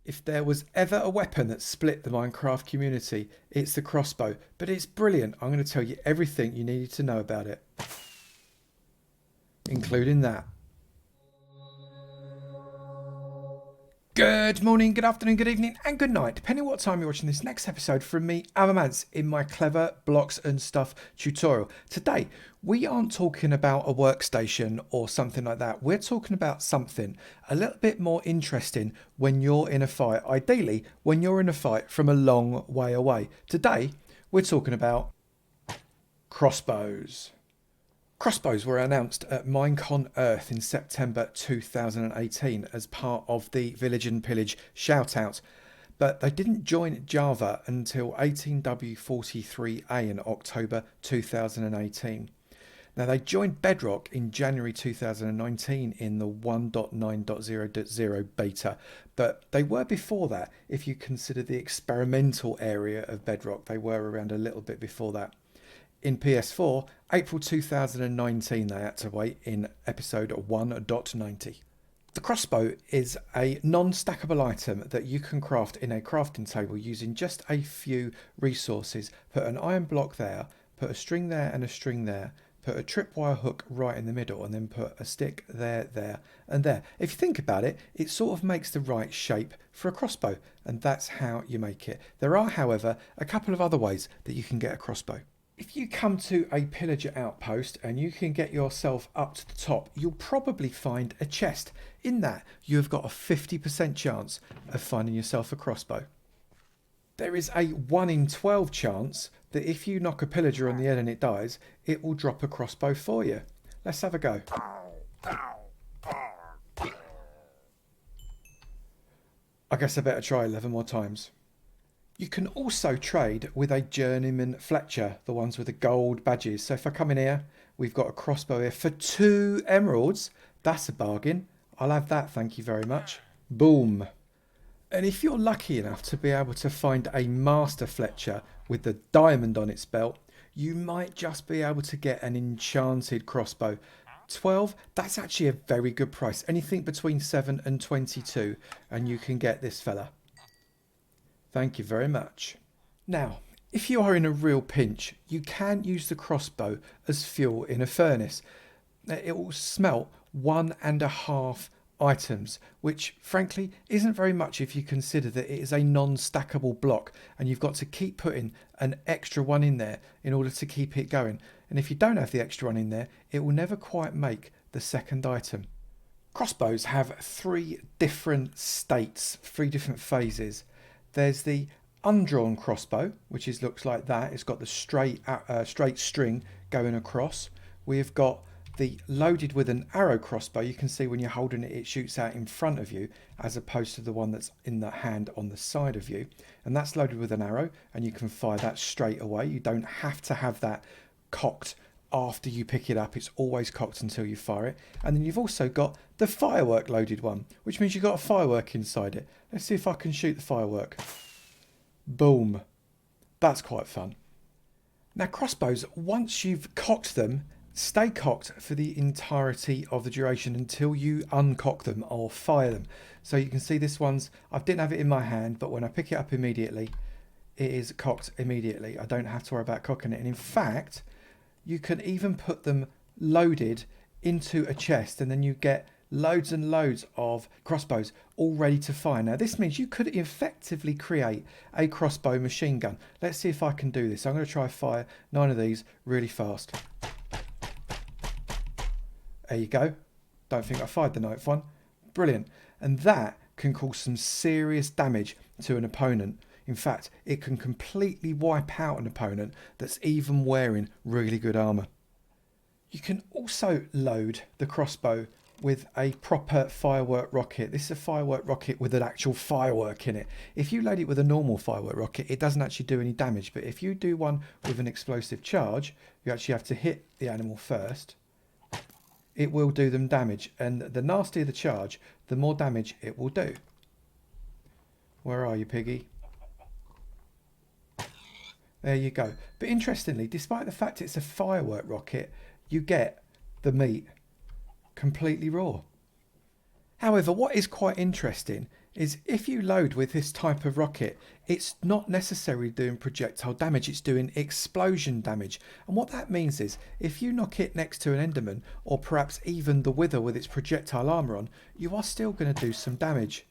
If there was ever a weapon that split the Minecraft community, it's the crossbow. But it's brilliant. I'm going to tell you everything you needed to know about it, including that. Good morning, good afternoon, good evening, and good night, depending on what time you're watching this next episode from me, Avomance, in my clever blocks and stuff tutorial. Today, we aren't talking about a workstation or something like that. We're talking about something a little bit more interesting when you're in a fight. Ideally, when you're in a fight from a long way away. Today, we're talking about crossbows. Crossbows were announced at Minecon Earth in September 2018 as part of the Village and Pillage shoutout, but they didn't join Java until 18W43A in October 2018. Now they joined Bedrock in January 2019 in the 1.9.0.0 beta, but they were before that. If you consider the experimental area of Bedrock, they were around a little bit before that. In PS4, April 2019 they had to wait in episode 1.90. The crossbow is a non-stackable item that you can craft in a crafting table using just a few resources. Put an iron block there, put a string there and a string there, put a tripwire hook right in the middle, and then put a stick there, there and there. If you think about it, it sort of makes the right shape for a crossbow, and that's how you make it. There are, however, a couple of other ways that you can get a crossbow. If you come to a pillager outpost and you can get yourself up to the top, you'll probably find a chest. In that, you have got a 50% chance of finding yourself a crossbow. There is a 1 in 12 chance that if you knock a pillager on the head and it dies, it will drop a crossbow for you. Let's have a go. I guess I better try 11 more times. You can also trade with a journeyman Fletcher, the ones with the gold badges. So if I come in here, we've got a crossbow here for 2 emeralds. That's a bargain. I'll have that, thank you very much. Boom. And if you're lucky enough to be able to find a master Fletcher with the diamond on its belt, you might just be able to get an enchanted crossbow. 12, that's actually a very good price. Anything between 7 and 22, and you can get this fella. Thank you very much. Now, if you are in a real pinch, you can use the crossbow as fuel in a furnace. It will smelt 1.5 items, which frankly isn't very much if you consider that it is a non-stackable block and you've got to keep putting an extra one in there in order to keep it going. And if you don't have the extra one in there, it will never quite make the second item. Crossbows have 3 different states, 3 different phases. There's the undrawn crossbow, which looks like that. It's got the straight string going across. We've got the loaded with an arrow crossbow. You can see when you're holding it, it shoots out in front of you, as opposed to the one that's in the hand on the side of you. And that's loaded with an arrow, and you can fire that straight away. You don't have to have that cocked after you pick it up. It's always cocked until you fire it. And then you've also got the firework loaded one, which means you've got a firework inside it. Let's see if I can shoot the firework. Boom. That's quite fun. Now crossbows, once you've cocked them, stay cocked for the entirety of the duration until you uncock them or fire them. So you can see this one's, I didn't have it in my hand, but when I pick it up immediately, it is cocked immediately. I don't have to worry about cocking it. And in fact, you can even put them loaded into a chest, and then you get loads and loads of crossbows all ready to fire. Now this means you could effectively create a crossbow machine gun. Let's see if I can do this. I'm going to try fire 9 of these really fast. There you go. Don't think I fired the 9th one. Brilliant. And that can cause some serious damage to an opponent. In fact, it can completely wipe out an opponent that's even wearing really good armor. You can also load the crossbow with a proper firework rocket. This is a firework rocket with an actual firework in it. If you load it with a normal firework rocket, it doesn't actually do any damage. But if you do one with an explosive charge, you actually have to hit the animal first. It will do them damage. And the nastier the charge, the more damage it will do. Where are you, piggy? There you go. But interestingly, despite the fact it's a firework rocket, you get the meat completely raw. However, what is quite interesting is if you load with this type of rocket, it's not necessarily doing projectile damage, it's doing explosion damage. And what that means is if you knock it next to an Enderman, or perhaps even the Wither with its projectile armor on, you are still going to do some damage.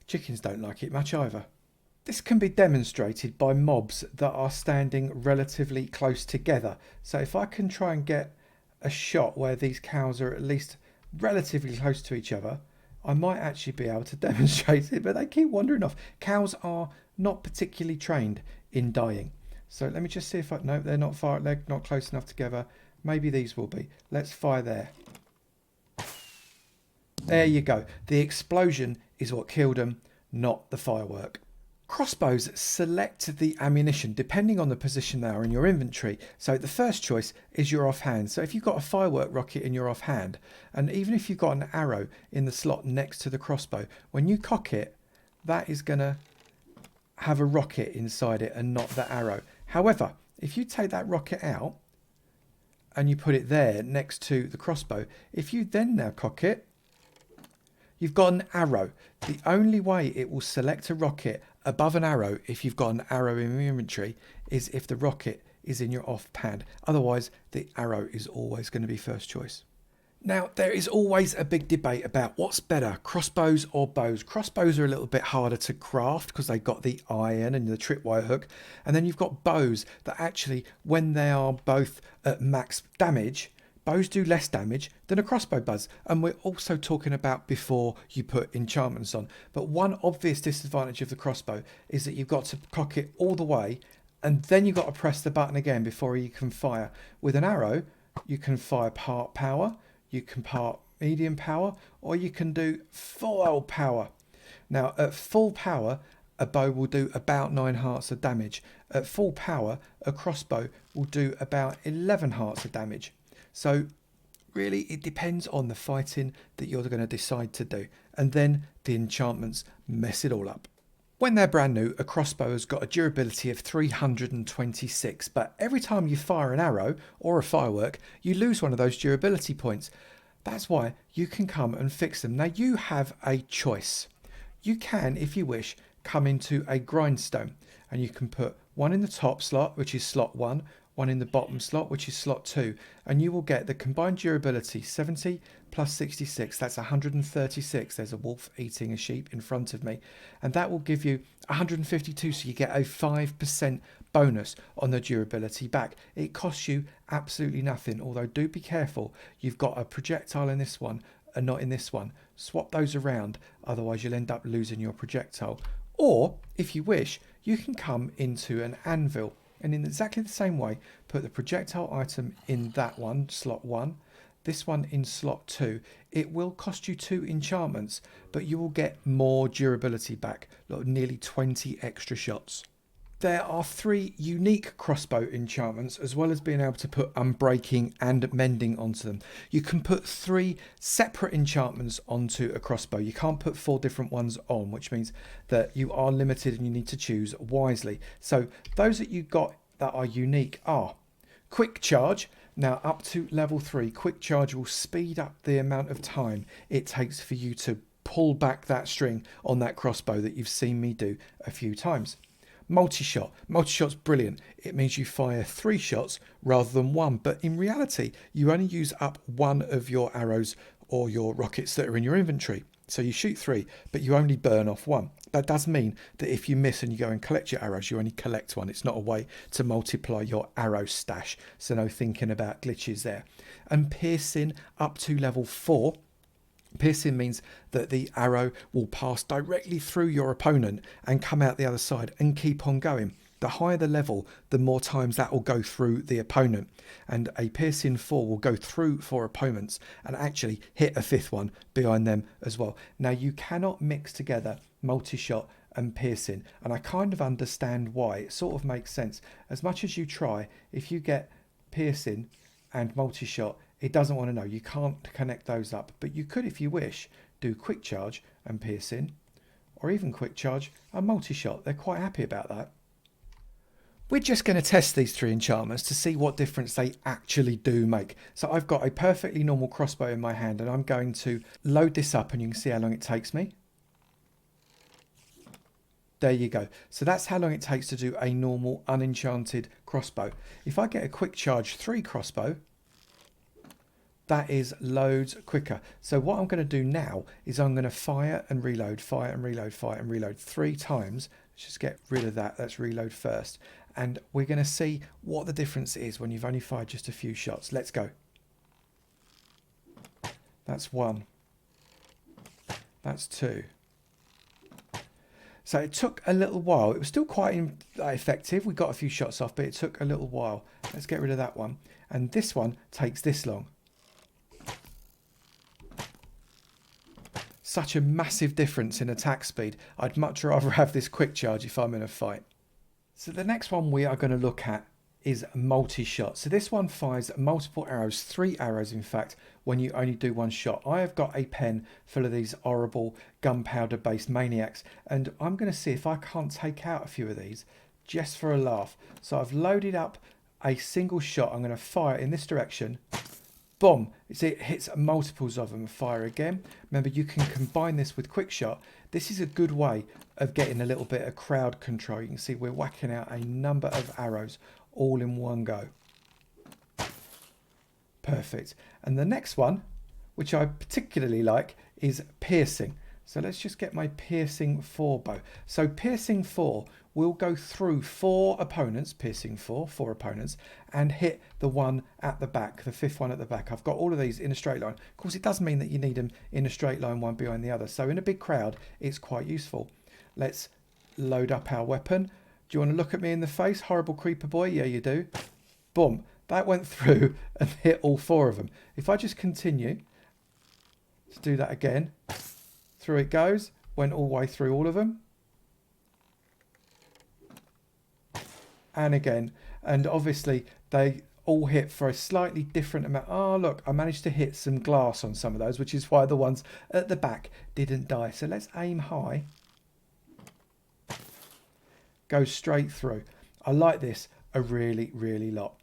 Chickens don't like it much either. This can be demonstrated by mobs that are standing relatively close together. So if I can try and get a shot where these cows are at least relatively close to each other, I might actually be able to demonstrate it, but they keep wandering off. Cows are not particularly trained in dying. So let me just see if I... No, they're not close enough together. Maybe these will be. Let's fire there. There you go. The explosion is what killed them, not the firework. Crossbows select the ammunition depending on the position they are in your inventory. So the first choice is your offhand. So if you've got a firework rocket in your offhand, and even if you've got an arrow in the slot next to the crossbow, when you cock it, that is going to have a rocket inside it and not the arrow. However, if you take that rocket out and you put it there next to the crossbow, if you then now cock it, you've got an arrow. The only way it will select a rocket above an arrow, if you've got an arrow in your inventory, is if the rocket is in your offhand. Otherwise, the arrow is always going to be first choice. Now, there is always a big debate about what's better, crossbows or bows. Crossbows are a little bit harder to craft because they've got the iron and the tripwire hook. And then you've got bows that actually, when they are both at max damage, bows do less damage than a crossbow does. And we're also talking about before you put enchantments on. But one obvious disadvantage of the crossbow is that you've got to cock it all the way, and then you've got to press the button again before you can fire. With an arrow, you can fire part power, you can part medium power, or you can do full power. Now, at full power, a bow will do about 9 hearts of damage. At full power, a crossbow will do about 11 hearts of damage. So really it depends on the fighting that you're going to decide to do. And then the enchantments mess it all up. When they're brand new, a crossbow has got a durability of 326. But every time you fire an arrow or a firework, you lose one of those durability points. That's why you can come and fix them. Now you have a choice. You can, if you wish, come into a grindstone. And you can put one in the top slot, which is slot 1. One in the bottom slot, which is slot 2, and you will get the combined durability 70 plus 66, that's 136. There's a wolf eating a sheep in front of me, and that will give you 152, so you get a 5% bonus on the durability back. It costs you absolutely nothing, although do be careful, you've got a projectile in this one and not in this one. Swap those around, otherwise you'll end up losing your projectile. Or, if you wish, you can come into an anvil, and in exactly the same way, put the projectile item in that one, slot 1, this one in slot 2. It will cost you 2 enchantments, but you will get more durability back, nearly 20 extra shots. There are 3 unique crossbow enchantments, as well as being able to put unbreaking and mending onto them. You can put 3 separate enchantments onto a crossbow. You can't put 4 different ones on, which means that you are limited and you need to choose wisely. So those that you got that are unique are quick charge. Now up to level 3, quick charge will speed up the amount of time it takes for you to pull back that string on that crossbow that you've seen me do a few times. Multi-shot. Multi-shot's brilliant. It means you fire 3 shots rather than 1, but in reality you only use up 1 of your arrows or your rockets that are in your inventory. So you shoot 3, but you only burn off 1. That does mean that if you miss and you go and collect your arrows, you only collect 1. It's not a way to multiply your arrow stash, so no thinking about glitches there. And piercing up to level 4. Piercing means that the arrow will pass directly through your opponent and come out the other side and keep on going. The higher the level, the more times that will go through the opponent. And a piercing 4 will go through 4 opponents and actually hit a 5th one behind them as well. Now you cannot mix together multi-shot and piercing, and I kind of understand why. It sort of makes sense. As much as you try, if you get piercing and multi-shot, it doesn't want to know. You can't connect those up, but you could, if you wish, do quick charge and piercing, or even quick charge and multi-shot. They're quite happy about that. We're just going to test these 3 enchantments to see what difference they actually do make. So I've got a perfectly normal crossbow in my hand, and I'm going to load this up, and you can see how long it takes me. There you go. So that's how long it takes to do a normal unenchanted crossbow. If I get a quick charge 3 crossbow, that is loads quicker. So what I'm going to do now is I'm going to fire and reload, fire and reload, fire and reload 3 times. Let's just get rid of that. Let's reload first. And we're going to see what the difference is when you've only fired just a few shots. Let's go. That's 1. That's 2. So it took a little while. It was still quite effective. We got a few shots off, but it took a little while. Let's get rid of that one. And this one takes this long. Such a massive difference in attack speed. I'd much rather have this quick charge if I'm in a fight. So the next one we are going to look at is multi-shot. So this one fires multiple arrows, 3 arrows in fact, when you only do 1 shot. I have got a pen full of these horrible gunpowder based maniacs, and I'm going to see if I can't take out a few of these just for a laugh. So I've loaded up a single shot. I'm going to fire in this direction. Boom! You see it hits multiples of them and fire again. Remember, you can combine this with quick shot. This is a good way of getting a little bit of crowd control. You can see we're whacking out a number of arrows all in one go. Perfect. And the next one, which I particularly like, is piercing. So let's just get my piercing 4 bow. So piercing 4 will go through 4 opponents, piercing 4 opponents, and hit the one at the back, the 5th one at the back. I've got all of these in a straight line. Of course, it does mean that you need them in a straight line, one behind the other. So in a big crowd, it's quite useful. Let's load up our weapon. Do you want to look at me in the face, horrible creeper boy? Yeah, you do. Boom. That went through and hit all 4 of them. If I just continue to do that again, through it goes, went all the way through all of them. And again, and obviously they all hit for a slightly different amount. Oh, look, I managed to hit some glass on some of those, which is why the ones at the back didn't die. So let's aim high. Go straight through. I like this a really, really lot.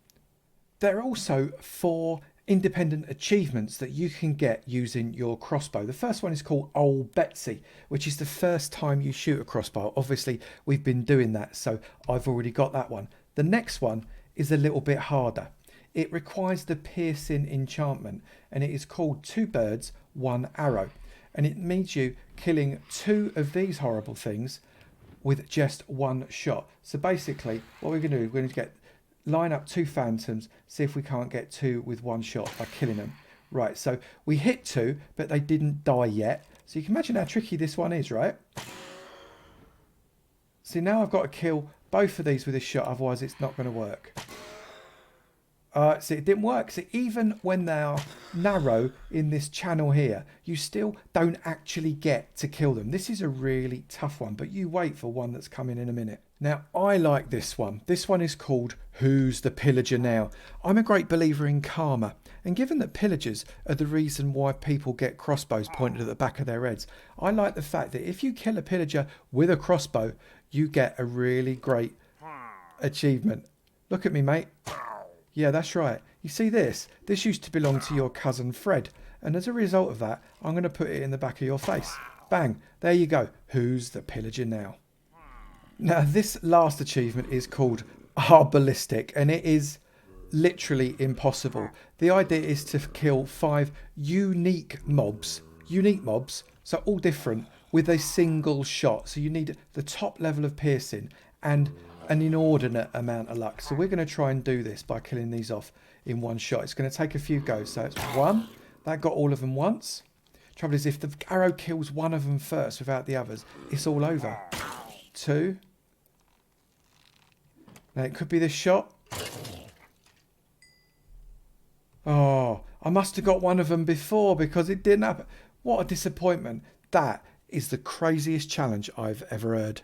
There are also 4 independent achievements that you can get using your crossbow. The first one is called Old Betsy, which is the first time you shoot a crossbow. Obviously, we've been doing that, so I've already got that one. The next one is a little bit harder. It requires the piercing enchantment, and it is called 2 birds, 1 arrow. And it means you killing 2 of these horrible things with just 1 shot. So basically, what we're going to do, we're going to line up 2 phantoms, see if we can't get 2 with 1 shot by killing them. Right, so we hit 2, but they didn't die yet. So you can imagine how tricky this one is, right? See, now I've got to kill both of these with this shot, otherwise it's not going to work. See, it didn't work. See, even when they are narrow in this channel here, you still don't actually get to kill them. This is a really tough one, but you wait for one that's coming in a minute. Now, I like this one. This one is called Who's the Pillager Now? I'm a great believer in karma. And given that pillagers are the reason why people get crossbows pointed at the back of their heads, I like the fact that if you kill a pillager with a crossbow, you get a really great achievement. Look at me, mate. Yeah, that's right. You see this? This used to belong to your cousin Fred. And as a result of that, I'm going to put it in the back of your face. Bang. There you go. Who's the pillager now? Now, this last achievement is called Ballistic, and it is literally impossible. The idea is to kill 5 unique mobs, so all different, with a single shot. So you need the top level of piercing and an inordinate amount of luck. So we're going to try and do this by killing these off in 1 shot. It's going to take a few goes. So it's 1. That got all of them once. Trouble is, if the arrow kills one of them first without the others, it's all over. 2. Now it could be this shot. Oh, I must have got one of them before because it didn't happen. What a disappointment. That is the craziest challenge I've ever heard.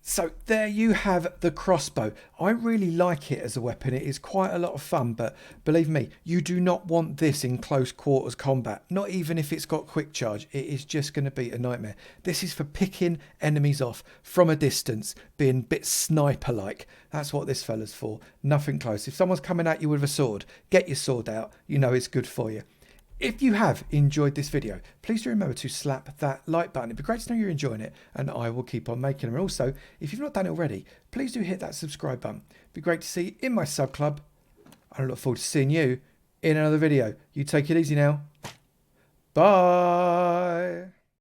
So there you have the crossbow. I really like it as a weapon. It is quite a lot of fun, but believe me, you do not want this in close quarters combat. Not even if it's got quick charge. It is just going to be a nightmare. This is for picking enemies off from a distance, being a bit sniper-like. That's what this fella's for. Nothing close. If someone's coming at you with a sword, get your sword out. You know it's good for you. If you have enjoyed this video, please do remember to slap that like button. It'd be great to know you're enjoying it, and I will keep on making them. And also, if you've not done it already, please do hit that subscribe button. It'd be great to see you in my sub club. I look forward to seeing you in another video. You take it easy now. Bye.